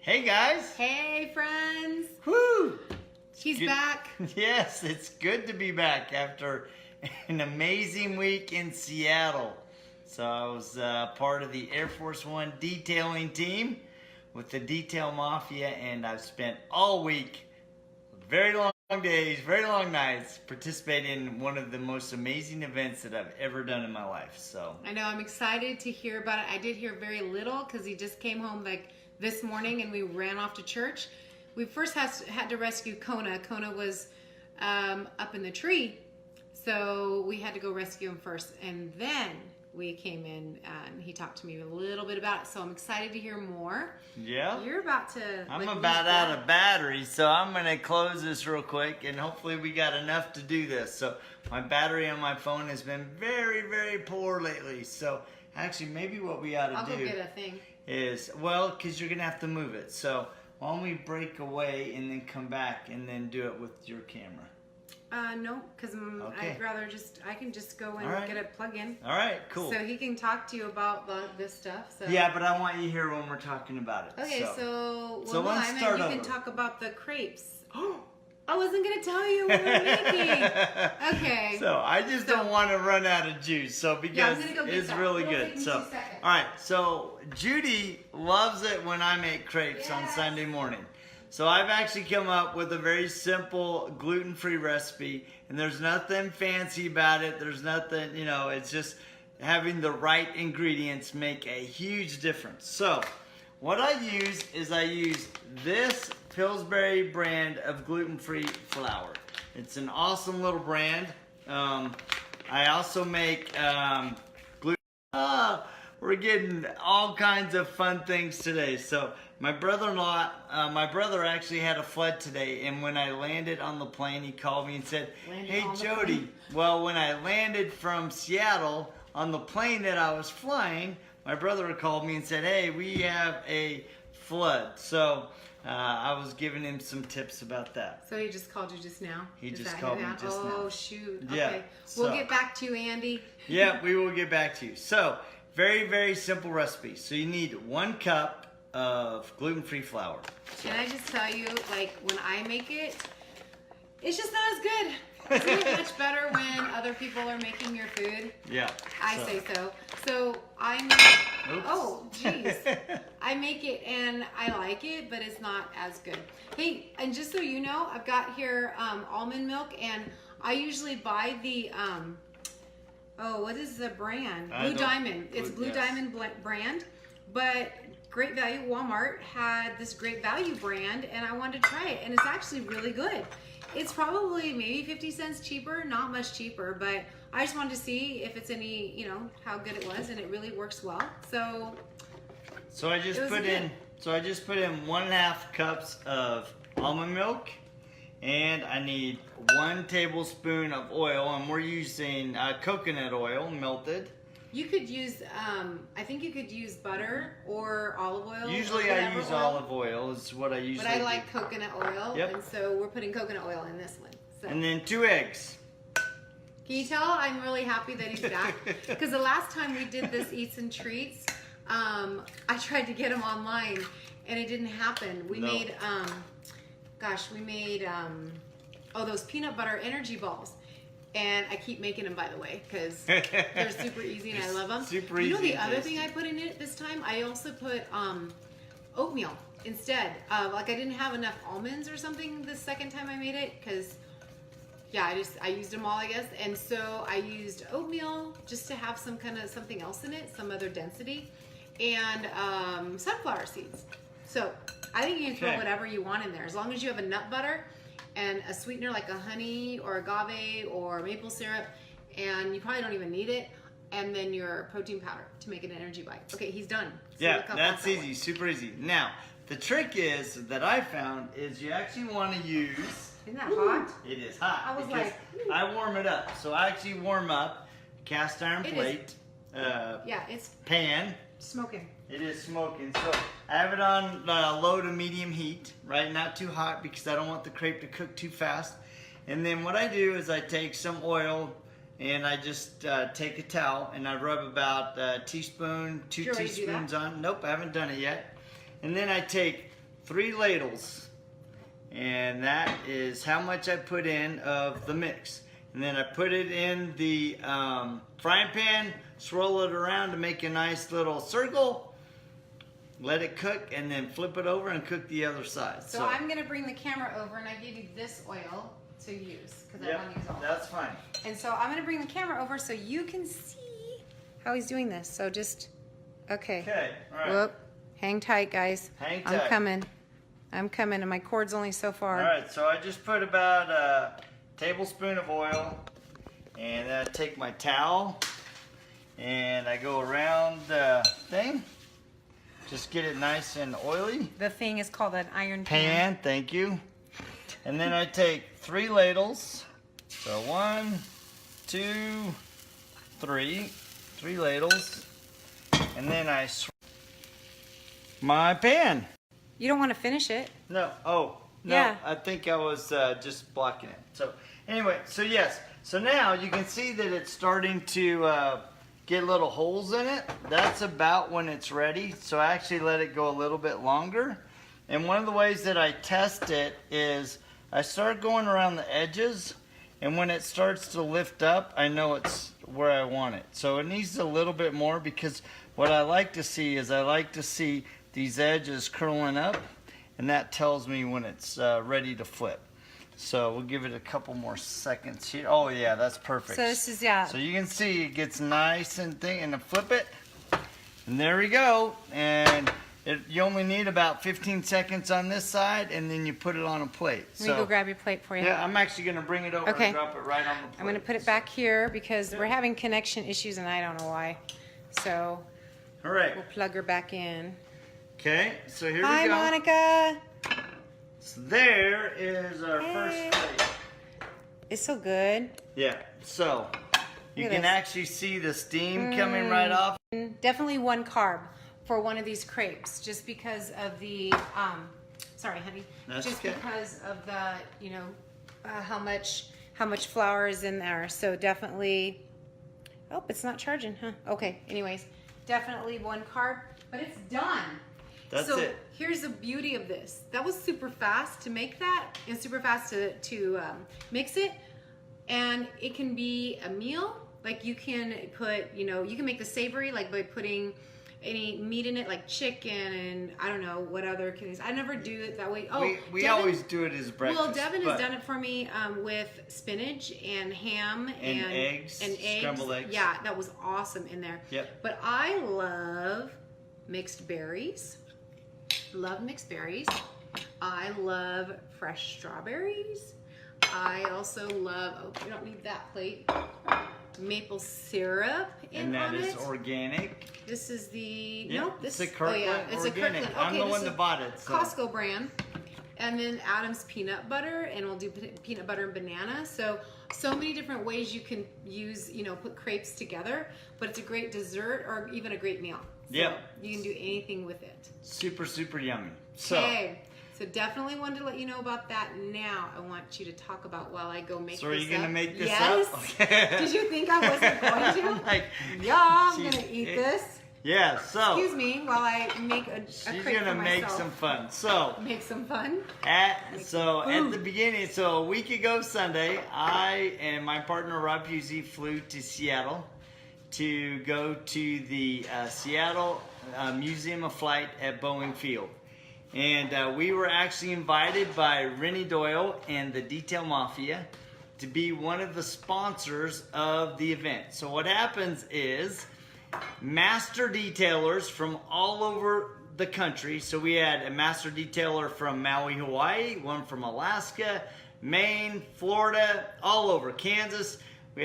Hey guys! Hey friends! Woo! She's back. Yes, it's good to be back after an amazing week in Seattle. So I was part of the Air Force One detailing team with the Detail Mafia, and I've spent all week, very long days, very long nights, participating in one of the most amazing events that I've ever done in my life. So I know, I'm excited to hear about it. I did hear very little because he just came home like this morning and we ran off to church. We first had to rescue Kona. Kona was up in the tree, so we had to go rescue him first, and then we came in and he talked to me a little bit about it, so I'm excited to hear more. yeah, You're about to... I'm about out of battery, so I'm going to close this real quick, and hopefully we got enough to do this. So my battery on my phone has been very, very poor lately, so actually maybe what we ought to do... I'll go get a thing. ...is, well, because you're going to have to move it. So why don't we break away and then come back and then do it with your camera? No, because Okay. I'd rather I can just go and get a plug-in. All right, cool. So he can talk to you about this stuff. So. Yeah, but I want you here when we're talking about it. Okay, so let's start you over. can talk about the crepes. I wasn't going to tell you what we're making. Okay. So I just don't want to run out of juice, so because it's really good. So, all right, so Judy loves it when I make crepes on Sunday morning. So I've actually come up with a very simple gluten-free recipe, and there's nothing fancy about it. There's nothing, it's just having the right ingredients make a huge difference. So what I use is this Pillsbury brand of gluten-free flour. It's an awesome little brand. I also make gluten. We're getting all kinds of fun things today. So my brother actually had a flood today, and when I landed on the plane, he called me and said, "Hey Jody, well, when I landed from Seattle on the plane that I was flying, my brother called me and said, hey, we have a flood." So I was giving him some tips about that. So he just called you just now? He just called me just now. Oh, shoot. Yeah. Okay. We'll get back to you, Andy. Yeah, we will get back to you. So, very, very simple recipe. So you need 1 cup of gluten-free flour. Can I just tell you, like, when I make it, it's just not as good. Isn't it much better when other people are making your food? Yeah. I say so. So I make, Oops. oh, jeez. I make it and I like it, but it's not as good. Hey, and just so you know, I've got here almond milk, and I usually buy the, what is the brand? Blue Diamond. It's Blue Diamond brand, but Great Value Walmart had this Great Value brand, and I wanted to try it, and it's actually really good. It's probably maybe 50 cents cheaper, not much cheaper, but I just wanted to see if it's any, how good it was, and it really works well. So I just put in 1.5 cups of almond milk, and I need 1 tablespoon of oil, and we're using coconut oil, melted. You could use, I think you could use butter or olive oil. Usually I use olive oil is what I usually do. But I like coconut oil, Yep. and so we're putting coconut oil in this one. So. And then 2 eggs. Can you tell I'm really happy that he's back? Because the last time we did this Eats and Treats, I tried to get him online, and it didn't happen. We made, those peanut butter energy balls. And I keep making them, by the way, because they're super easy and I love them. Super easy. You know the other thing I put in it this time? I also put oatmeal instead. Like I didn't have enough almonds or something the second time I made it, because I used them all, I guess. And so I used oatmeal just to have some kind of something else in it, some other density, and sunflower seeds. So I think you can throw whatever you want in there, as long as you have a nut butter and a sweetener like a honey or agave or maple syrup, and you probably don't even need it, and then your protein powder to make an energy bite. Okay, he's done. So yeah, that's easy, super easy. Now, the trick is that I found is you actually want to use... Isn't that hot? It is hot. I was because I warm it up. So I actually warm up cast iron plate, it's pan. smoking. It is smoking. So I have it on low to medium heat, right? Not too hot because I don't want the crepe to cook too fast. And then what I do is I take some oil and I just take a towel and I rub about a teaspoon, 2 teaspoons on. Nope, I haven't done it yet. And then I take 3 ladles. And that is how much I put in of the mix. And then I put it in the frying pan, swirl it around to make a nice little circle, let it cook, and then flip it over and cook the other side. So I'm going to bring the camera over, and I gave you this oil to use because I want to use all that's fine. And so I'm going to bring the camera over so you can see how he's doing this. So just, okay. Okay, all right. Whoop. Hang tight, guys. Hang tight. I'm coming, and my cord's only so far. All right, so I just put about a tablespoon of oil, and then I take my towel, and I go around the thing. Just get it nice and oily. The thing is called an iron pan. Thank you. And then I take 3 ladles. So 1, 2, 3. 3 ladles. And then I my pan. You don't want to finish it. No. Oh, no. Yeah. I think I was just blocking it. So anyway, so yes. So now you can see that it's starting to get little holes in it. That's about when it's ready. So I actually let it go a little bit longer. And one of the ways that I test it is I start going around the edges, and when it starts to lift up, I know it's where I want it. So it needs a little bit more, because what I like to see is I like to see these edges curling up, and that tells me when it's ready to flip. So we'll give it a couple more seconds here. Oh yeah, that's perfect. So this is, yeah. So you can see it gets nice and thin, and I flip it, and there we go. And you only need about 15 seconds on this side, and then you put it on a plate. Let me go grab your plate for you. Yeah, I'm actually going to bring it over and drop it right on the plate. I'm going to put it back here because we're having connection issues, and I don't know why. So all right. We'll plug her back in. Okay, so here we go. Hi, Monica. So there is our first plate. It's so good. Yeah, so you can actually see the steam coming right off. Definitely 1 carb for one of these crepes, just because of the, sorry, honey. That's just okay. because of the, you know, how much flour is in there. So definitely, oh, it's not charging, huh? Okay, anyways, definitely 1 carb, but it's done. That's so it. Here's the beauty of this. That was super fast to make that, and super fast to mix it. And it can be a meal. Like you can put, you know, you can make the savory, like by putting any meat in it, like chicken and I don't know what other things. I never do it that way. Oh, we always do it as breakfast. Well, Devin has done it for me with spinach and ham and eggs, scrambled eggs. Yeah, that was awesome in there. Yep. But I love mixed berries. Love mixed berries. I love fresh strawberries. I also love, oh, we don't need that plate, maple syrup and that is organic. This is the, yeah, nope, this is Kirkland it's organic. a Kirkland. Okay, I'm the one that bought it. So. Costco brand. And then Adam's peanut butter, and we'll do peanut butter and banana. So many different ways you can use, you know, put crepes together, but it's a great dessert or even a great meal. So yeah. You can do anything with it. Super, super yummy. So. Okay. So definitely wanted to let you know about that. Now I want you to talk about while I go make this up. So are you going to make this yes. up? Okay. Did you think I wasn't going to? Like, yeah, I'm going to eat this. Yeah, so. Excuse me while I make a she's crepe going to for make myself. some fun. So. Make some fun? At the beginning, so a week ago Sunday, I and my partner Rob Pusey flew to Seattle to go to the Seattle Museum of Flight at Boeing Field. And we were actually invited by Rennie Doyle and the Detail Mafia to be one of the sponsors of the event. So what happens is master detailers from all over the country. So we had a master detailer from Maui, Hawaii, one from Alaska, Maine, Florida, all over, Kansas. We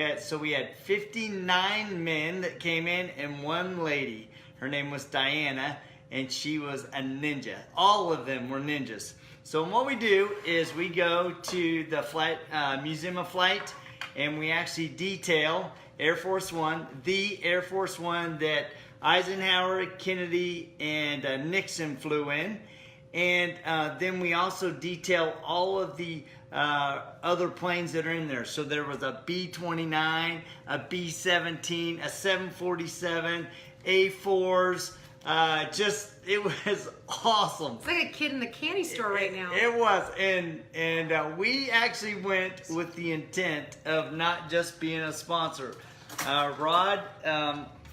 had 59 men that came in and 1 lady. Her name was Diana. And she was a ninja. All of them were ninjas. So what we do is we go to the flight, Museum of Flight, and we actually detail Air Force One, the Air Force One that Eisenhower, Kennedy, and Nixon flew in. And then we also detail all of the other planes that are in there. So there was a B-29, a B-17, a 747, A-4s, it was awesome. It's like a kid in the candy store right now. It was, and we actually went with the intent of not just being a sponsor. Rod,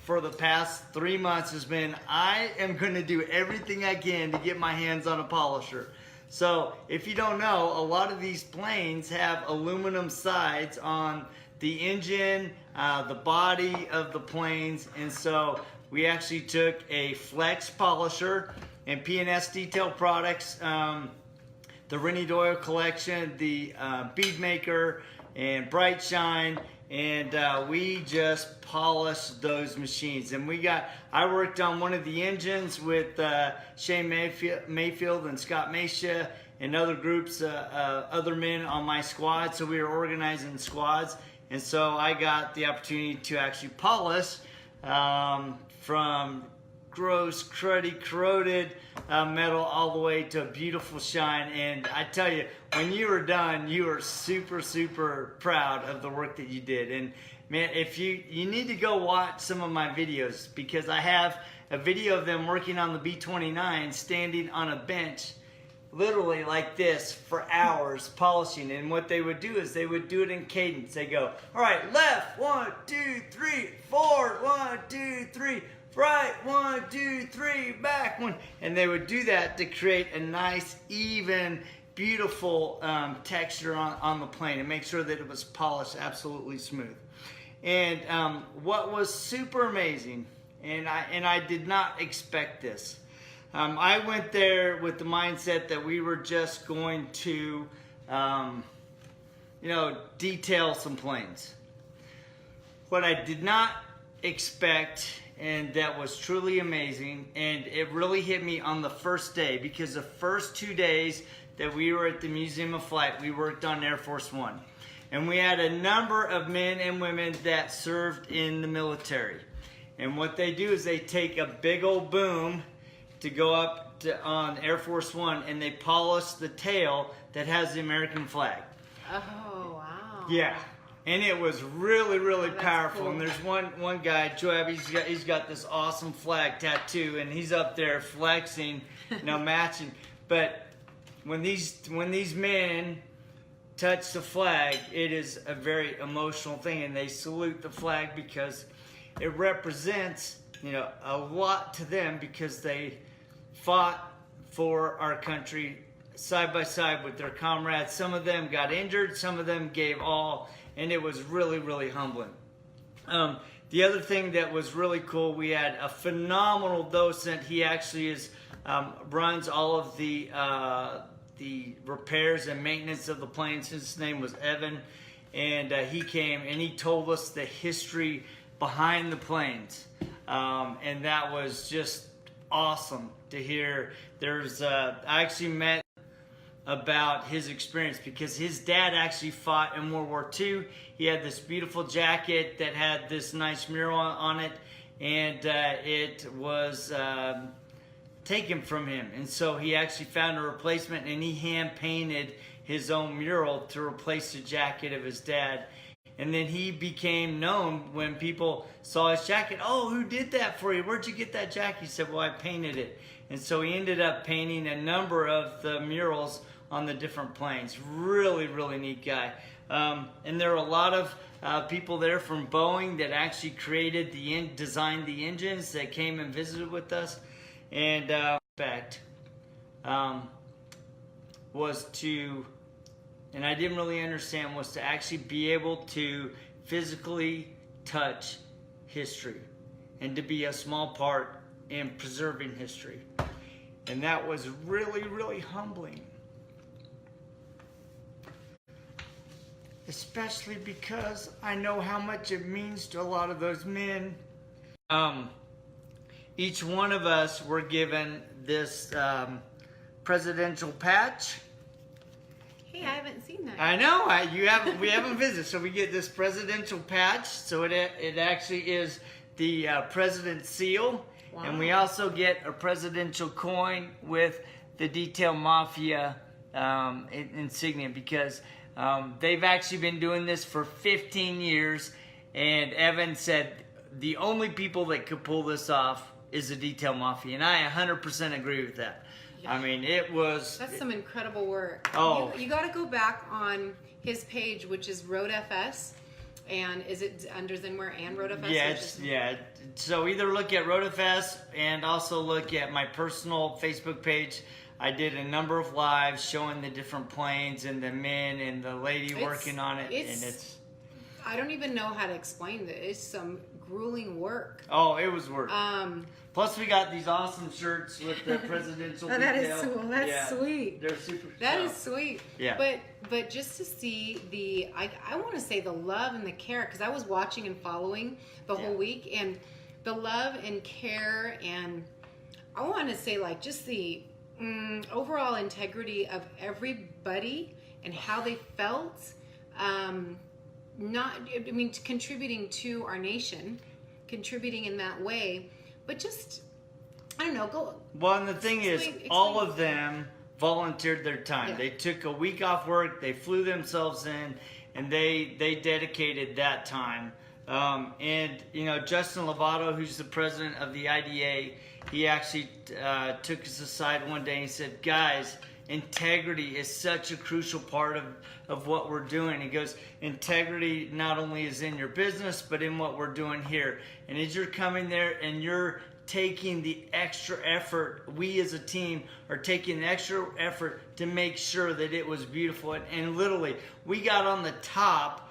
for the past 3 months has been, I am going to do everything I can to get my hands on a polisher. So if you don't know, a lot of these planes have aluminum sides on the engine, the body of the planes, and so we actually took a flex polisher and P&S Detail Products, the Rennie Doyle collection, the Bead Maker, and Bright Shine, and we just polished those machines. And I worked on one of the engines with Shane Mayfield and Scott Mesha and other groups, other men on my squad. So we were organizing squads, and so I got the opportunity to actually polish from gross, cruddy, corroded metal all the way to a beautiful shine. And I tell you, when you were done, you were super, super proud of the work that you did. And man, if you need to go watch some of my videos, because I have a video of them working on the B-29 standing on a bench literally like this for hours polishing. And what they would do is they would do it in cadence. They go, all right, left, 1, 2, 3, forward, 1, 2, 3, right, 1, 2, 3, back 1. And they would do that to create a nice, even, beautiful texture on the plane and make sure that it was polished absolutely smooth. And what was super amazing, and I did not expect this, I went there with the mindset that we were just going to, detail some planes. What I did not expect, and that was truly amazing, and it really hit me on the first day, because the first 2 days that we were at the Museum of Flight, we worked on Air Force One. And we had a number of men and women that served in the military. And what they do is they take a big old boom to go up on Air Force One, and they polish the tail that has the American flag. Oh, wow. Yeah. And it was really, really powerful. Cool. And there's one guy, Joab, he's got this awesome flag tattoo, and he's up there flexing, matching. But when these men touch the flag, it is a very emotional thing, and they salute the flag because it represents, a lot to them, because they fought for our country side by side with their comrades. Some of them got injured, some of them gave all, and it was really, really humbling. The other thing that was really cool, we had a phenomenal docent. He actually runs all of the repairs and maintenance of the planes. His name was Evan, and he came and he told us the history behind the planes, and that was just awesome to hear. I actually met about his experience, because his dad actually fought in World War II. He had this beautiful jacket that had this nice mural on it, and it was taken from him, and so he actually found a replacement, and he hand painted his own mural to replace the jacket of his dad. And then he became known when people saw his jacket. Oh, who did that for you? Where'd you get that jacket? He said, well, I painted it. And so he ended up painting a number of the murals on the different planes. Really, really neat guy. And there are a lot of people there from Boeing that actually designed the engines that came and visited with us. And was to, and I didn't really understand, was to actually be able to physically touch history and to be a small part in preserving history. And that was really, really humbling. Especially because I know how much it means to a lot of those men. Each one of us were given this presidential patch. Hey, I haven't seen that. I know, we haven't visited, so we get this presidential patch. So it actually is the president's seal. Wow. And we also get a presidential coin with the Detail Mafia insignia, because they've actually been doing this for 15 years. And Evan said the only people that could pull this off is the Detail Mafia, and I 100% agree with that. I mean, it was... That's some incredible work. Oh. You got to go back on his page, which is RoadFS. And is it under Zenware and RoadFS? Yeah. So either look at RoadFS and also look at my personal Facebook page. I did a number of lives showing the different planes and the men and the lady working on it. And it's... I don't even know how to explain this. It's some grueling work. Oh, it was work. Plus, we got these awesome shirts with the presidential detail. That's sweet. They're super. That is sweet. Yeah. But just to see I want to say the love and the care, because I was watching and following the whole week, and the love and care, and I want to say like just the overall integrity of everybody and how they felt. Contributing to our nation, contributing in that way, but just, I don't know, Well, and the thing is, all of them volunteered their time. Yeah. They took a week off work, they flew themselves in, and they dedicated that time. And, you know, Justin Lovato, who's the president of the IDA, he actually took us aside one day and he said, guys, integrity is such a crucial part of what we're doing. He goes, integrity not only is in your business, but in what we're doing here. And as you're coming there and you're taking the extra effort, we as a team are taking the extra effort to make sure that it was beautiful. And literally, we got on the top,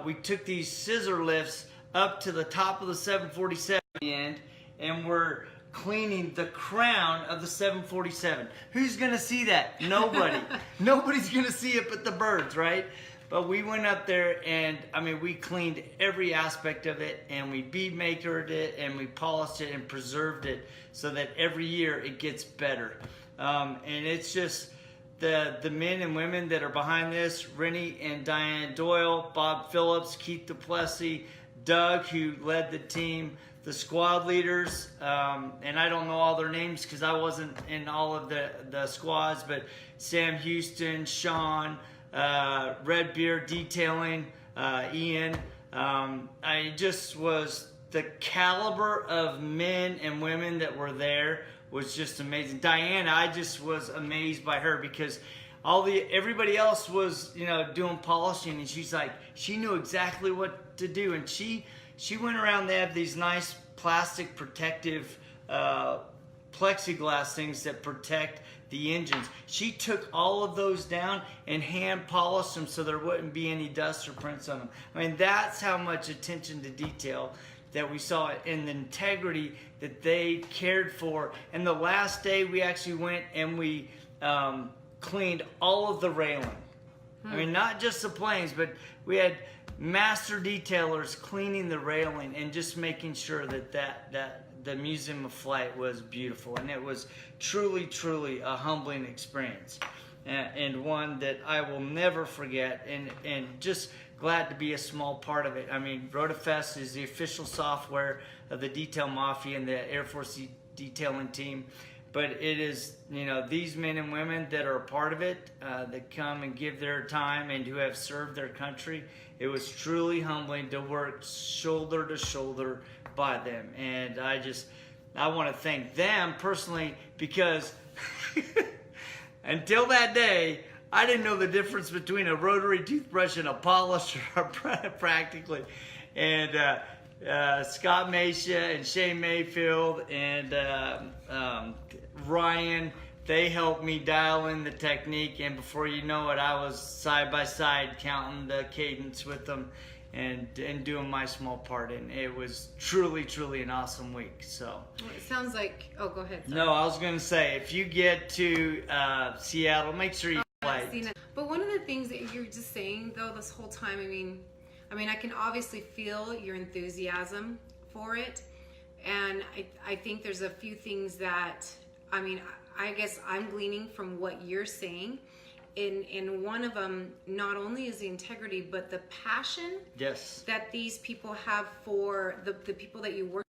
we took these scissor lifts up to the top of the 747 end, and we're cleaning the crown of the 747. Who's gonna see that? Nobody. Nobody's gonna see it but the birds, right? But we went up there and I mean we cleaned every aspect of it, and we bead makered it, and we polished it and preserved it so that every year it gets better. And it's just the men and women that are behind this: Rennie and Diane Doyle, Bob Phillips, Keith DuPlessis, Doug, who led the team, the squad leaders, and I don't know all their names because I wasn't in all of the squads, but Sam Houston, Sean, Redbeard Detailing, Ian. I just was, the caliber of men and women that were there was just amazing. Diana, I just was amazed by her because everybody else was, you know, doing polishing, and she's like, she knew exactly what to do, and she went around. They have these nice plastic protective plexiglass things that protect the engines. She took all of those down and hand polished them so there wouldn't be any dust or prints on them. I mean, that's how much attention to detail that we saw, in the integrity that they cared for. And the last day we actually went and we cleaned all of the railing. I mean, not just the planes, but we had master detailers cleaning the railing and just making sure that the Museum of Flight was beautiful. And it was truly a humbling experience, and one that I will never forget, and just glad to be a small part of it. I mean, RoadFest is the official software of the Detail Mafia and the Air Force detailing team. But it is, you know, these men and women that are a part of it, that come and give their time and who have served their country. It was truly humbling to work shoulder to shoulder by them. And I want to thank them personally, because until that day, I didn't know the difference between a rotary toothbrush and a polisher, practically. And Scott Mesha and Shane Mayfield and Ryan, they helped me dial in the technique, and before you know it, I was side by side counting the cadence with them and doing my small part, and it was truly an awesome week. So well, it sounds like, oh, go ahead. Sorry. No, I was going to say, if you get to Seattle, make sure you flight. But one of the things that you're just saying though this whole time, I mean, I can obviously feel your enthusiasm for it, and I think there's a few things that, I mean, I guess I'm gleaning from what you're saying. In one of them, not only is the integrity, but the passion that these people have for the people that you work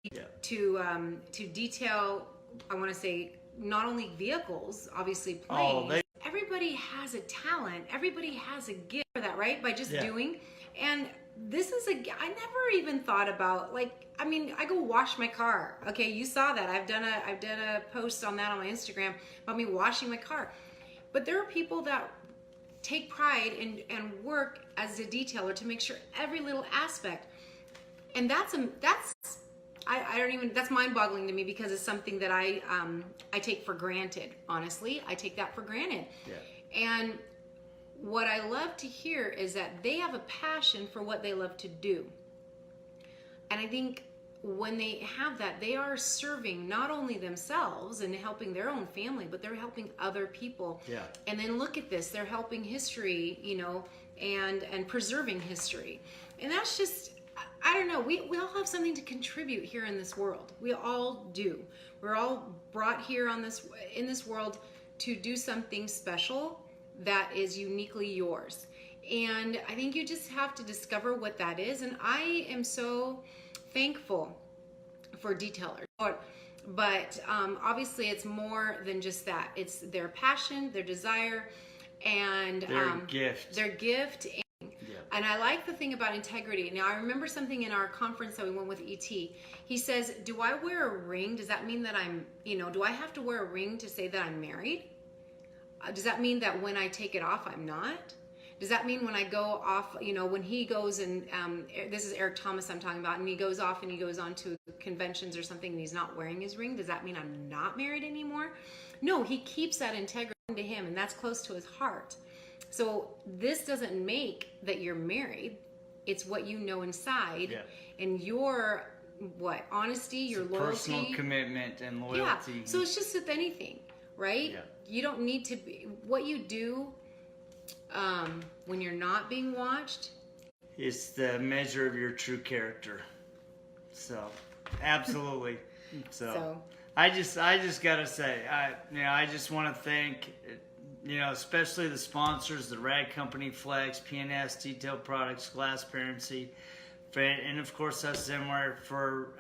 to detail. I want to say not only vehicles, obviously planes. Everybody has a talent. Everybody has a gift for that, right? By just doing. And I never even thought about, like, I mean, I go wash my car. Okay, you saw that. I've done a post on that on my Instagram about me washing my car. But there are people that take pride and work as a detailer to make sure every little aspect. And that's mind-boggling to me, because it's something that I take for granted. Honestly, I take that for granted. Yeah. And what I love to hear is that they have a passion for what they love to do. And I think when they have that, they are serving not only themselves and helping their own family, but they're helping other people. Yeah. And then look at this, they're helping history, you know, and preserving history. And that's just, I don't know, we all have something to contribute here in this world. We all do. We're all brought here in this world to do something special that is uniquely yours. And I think you just have to discover what that is. And I am so thankful for detailers. But obviously it's more than just that. It's their passion, their desire, and their gift. Their gift. And I like the thing about integrity. Now, I remember something in our conference that we went with ET. He says, do I wear a ring? Does that mean that I'm, you know, do I have to wear a ring to say that I'm married? Does that mean that when I take it off, I'm not? Does that mean when I go off, you know, when he goes and, this is Eric Thomas I'm talking about, and he goes off and he goes on to conventions or something and he's not wearing his ring, does that mean I'm not married anymore? No, he keeps that integrity to him, and that's close to his heart. So this doesn't make that you're married. It's what you know inside. Yeah. And your, honesty, your loyalty. Personal commitment and loyalty. Yeah, so it's just with anything, right? Yeah. You don't need to be, what you do when you're not being watched. It's the measure of your true character. So, absolutely. So I just gotta say, I just want to thank, especially the sponsors, the Rag Company, Flex, PNS, Detail Products, Glassparency, and of course us Zimmer for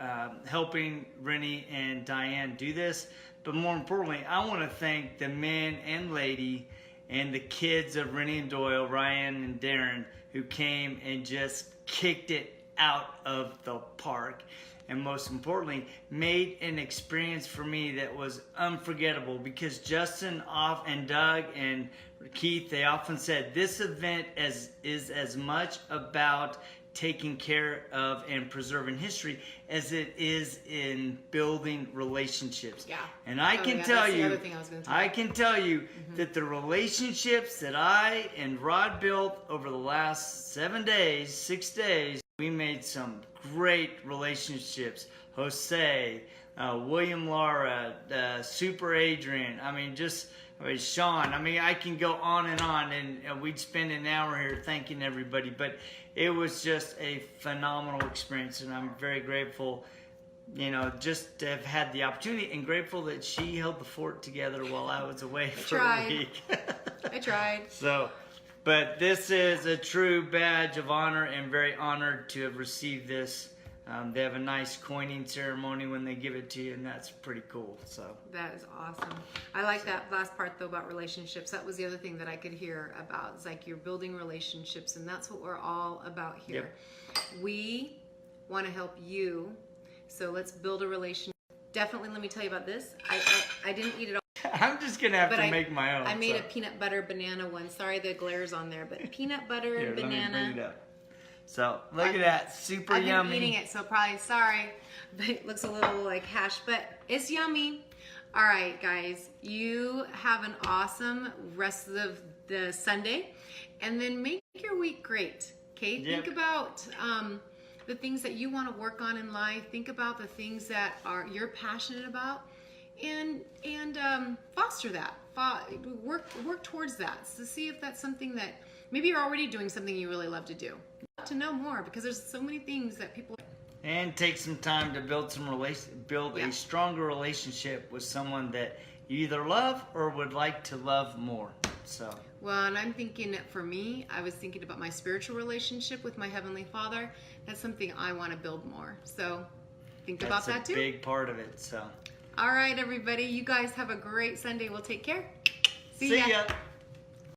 helping Rennie and Diane do this. But more importantly, I want to thank the men and lady and the kids of Rennie and Doyle, Ryan and Darren, who came and just kicked it out of the park. And most importantly, made an experience for me that was unforgettable, because Justin and Doug and Keith, they often said this event is as much about taking care of and preserving history as it is in building relationships. Yeah. And I can tell you that the relationships that I and Rod built over the last 6 days, we made some great relationships. Jose, William Lara, Super Adrian, Sean. I can go on, and we'd spend an hour here thanking everybody, but it was just a phenomenal experience, and I'm very grateful, just to have had the opportunity, and grateful that she held the fort together while I was away for a week. I tried. But this is a true badge of honor, and very honored to have received this. They have a nice coining ceremony when they give it to you, and that's pretty cool. So that is awesome. I like that last part though about relationships. That was the other thing that I could hear about. It's like you're building relationships, and that's what we're all about here. Yep. We want to help you, so let's build a relationship. Definitely, let me tell you about this. I didn't eat it all. I'm just gonna have to make my own. I made a peanut butter banana one. Sorry, the glare's on there, but peanut butter and banana. Let me bring it up. So look at that, super yummy. I've been eating it, so probably sorry, but it looks a little like hash, but it's yummy. All right, guys, you have an awesome rest of the Sunday, and then make your week great. Okay, Think about the things that you want to work on in life. Think about the things that you're passionate about, and foster that. Work towards that to see if that's something that maybe you're already doing something you really love to do. To know more, because there's so many things that people. And take some time to build a stronger relationship with someone that you either love or would like to love more. So. Well, and I'm thinking that for me, I was thinking about my spiritual relationship with my Heavenly Father. That's something I want to build more. So think about that too. That's a big part of it. So. All right, everybody. You guys have a great Sunday. We'll take care. See ya.